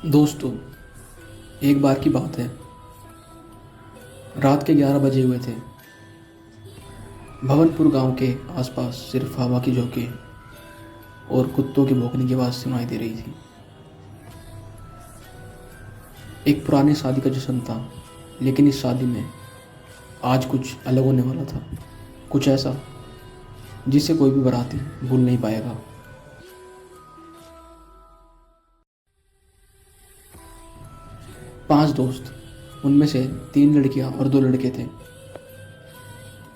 दोस्तों, एक बार की बात है। रात के 11 बजे हुए थे। भवनपुर गांव के आसपास सिर्फ हवा की झोंके और कुत्तों की भौंकने की आवाज़ सुनाई दे रही थी। एक पुरानी शादी का जश्न था, लेकिन इस शादी में आज कुछ अलग होने वाला था। कुछ ऐसा जिसे कोई भी बाराती भूल नहीं पाएगा। 5 दोस्त, उनमें से 3 लड़कियां और 2 लड़के थे।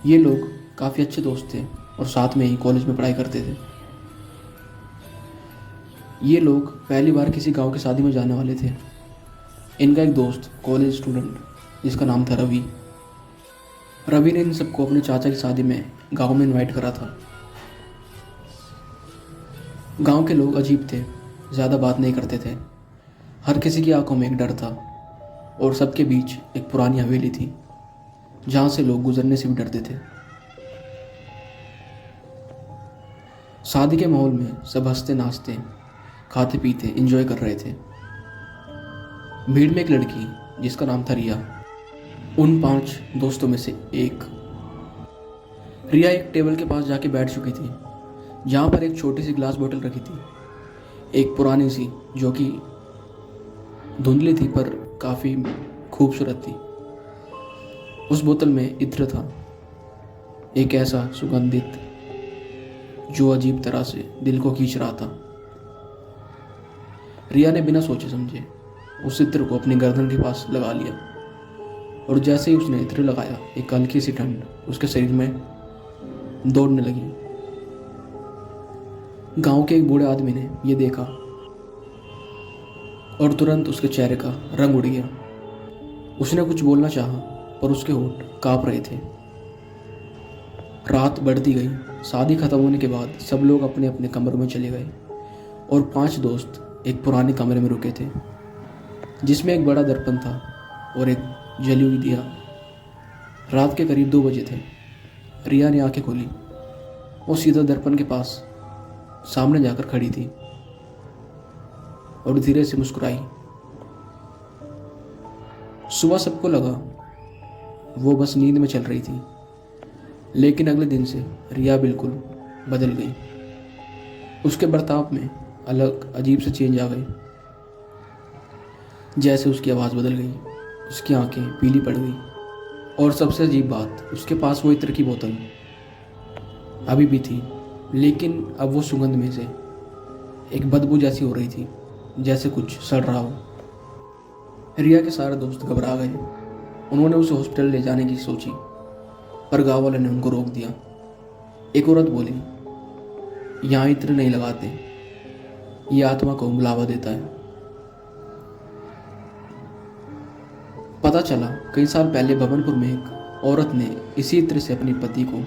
ये लोग काफ़ी अच्छे दोस्त थे और साथ में ही कॉलेज में पढ़ाई करते थे। ये लोग पहली बार किसी गांव की शादी में जाने वाले थे। इनका एक दोस्त कॉलेज स्टूडेंट जिसका नाम था रवि। रवि ने इन सबको अपने चाचा की शादी में गांव में इनवाइट करा था। गांव के लोग अजीब थे, ज़्यादा बात नहीं करते थे। हर किसी की आंखों में एक डर था और सबके बीच एक पुरानी हवेली थी जहाँ से लोग गुजरने से भी डरते थे। शादी के माहौल में सब हंसते नाचते खाते पीते एंजॉय कर रहे थे। भीड़ में एक लड़की जिसका नाम था रिया, उन 5 दोस्तों में से एक। रिया एक टेबल के पास जाके बैठ चुकी थी जहाँ पर एक छोटी सी ग्लास बोतल रखी थी, एक पुरानी सी जो कि धुंधली थी पर काफ़ी खूबसूरत थी। उस बोतल में इत्र था, एक ऐसा सुगंधित जो अजीब तरह से दिल को खींच रहा था। रिया ने बिना सोचे समझे उस इत्र को अपनी गर्दन के पास लगा लिया और जैसे ही उसने इत्र लगाया, एक हल्की सी ठंड उसके शरीर में दौड़ने लगी। गांव के एक बूढ़े आदमी ने यह देखा और तुरंत उसके चेहरे का रंग उड़ गया। उसने कुछ बोलना चाहा पर उसके होंठ कांप रहे थे। रात बढ़ती गई। शादी खत्म होने के बाद सब लोग अपने अपने कमरों में चले गए और 5 दोस्त एक पुराने कमरे में रुके थे जिसमें एक बड़ा दर्पण था और एक जली हुई दिया। रात के करीब 2 बजे थे। रिया ने आंखें खोली। वो सीधा दर्पण के पास सामने जाकर खड़ी थी और धीरे से मुस्कुराई। सुबह सबको लगा वो बस नींद में चल रही थी, लेकिन अगले दिन से रिया बिल्कुल बदल गई। उसके बर्ताव में अलग अजीब से चेंज आ गई। जैसे उसकी आवाज़ बदल गई, उसकी आंखें पीली पड़ गई और सबसे अजीब बात, उसके पास वो इत्र की बोतल अभी भी थी, लेकिन अब वो सुगंध में से एक बदबू जैसी हो रही थी, जैसे कुछ सड़ रहा हो। रिया के सारे दोस्त घबरा गए। उन्होंने उसे हॉस्पिटल ले जाने की सोची पर गाँव वाले ने उनको रोक दिया। एक औरत बोली, यहाँ इत्र नहीं लगाते, ये आत्मा को बुलावा देता है। पता चला कई साल पहले भवनपुर में एक औरत ने इसी इत्र से अपने पति को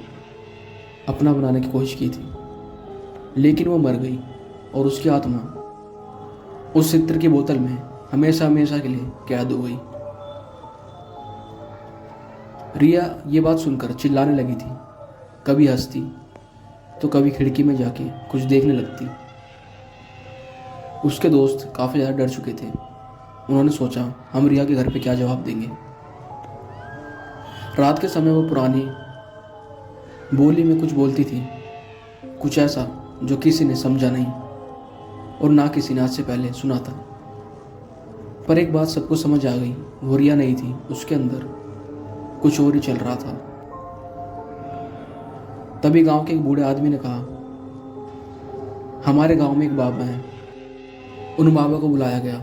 अपना बनाने की कोशिश की थी, लेकिन वो मर गई और उसकी आत्मा उस इत्र की बोतल में हमेशा हमेशा के लिए कैद हो गई। रिया ये बात सुनकर चिल्लाने लगी थी। कभी हंसती तो कभी खिड़की में जाके कुछ देखने लगती। उसके दोस्त काफ़ी ज़्यादा डर चुके थे। उन्होंने सोचा, हम रिया के घर पे क्या जवाब देंगे। रात के समय वो पुरानी बोली में कुछ बोलती थी, कुछ ऐसा जो किसी ने समझा नहीं और ना किसी ने आज से पहले सुना था। पर एक बात सबको समझ आ गई, वो रिया नहीं थी, उसके अंदर कुछ और ही चल रहा था। तभी गांव के एक बूढ़े आदमी ने कहा, हमारे गांव में एक बाबा हैं। उन बाबा को बुलाया गया।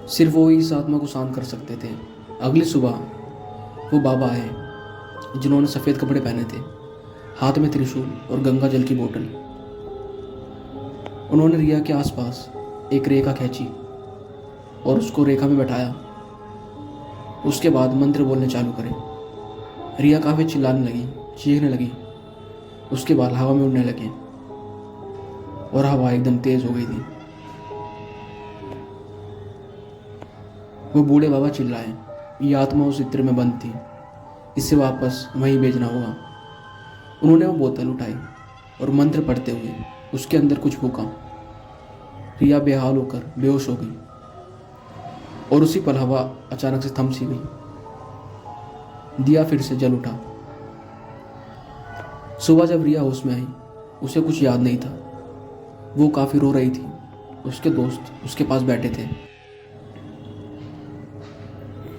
सिर्फ वो ही इस आत्मा को शांत कर सकते थे। अगली सुबह वो बाबा आए जिन्होंने सफ़ेद कपड़े पहने थे, हाथ में त्रिशूल और गंगा जल की बोतल। उन्होंने रिया के आसपास एक रेखा खींची और उसको रेखा में बैठाया। उसके बाद मंत्र बोलने चालू करे। रिया काफ़ी चिल्लाने लगी, चीखने लगी। उसके बाद हवा में उड़ने लगे और हवा एकदम तेज हो गई थी। वो बूढ़े बाबा चिल्लाए, ये आत्मा उस इत्र में बंद थी, इसे वापस वहीं भेजना होगा। उन्होंने वो बोतल उठाई और मंत्र पढ़ते हुए उसके अंदर कुछ फूका। रिया बेहाल होकर बेहोश हो गई। और उसी पल हवा अचानक से थम सी गई। दिया फिर से जल उठा। सुबह जब रिया होश में आई, उसे कुछ याद नहीं था। वो काफ़ी रो रही थी। उसके दोस्त उसके पास बैठे थे।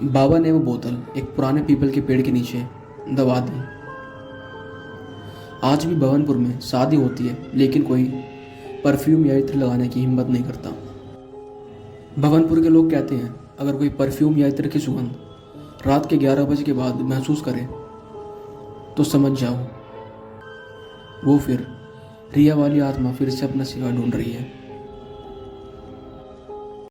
बाबा ने वो बोतल एक पुराने पीपल के पेड़ के नीचे दबा दी। आज भी भवनपुर में शादी होती है, लेकिन कोई परफ्यूम या इत्र लगाने की हिम्मत नहीं करता। भवनपुर के लोग कहते हैं, अगर कोई परफ्यूम या इत्र की सुगंध रात के 11 बजे के बाद महसूस करे तो समझ जाओ, वो फिर रिया वाली आत्मा फिर से अपना सिवा ढूंढ रही है।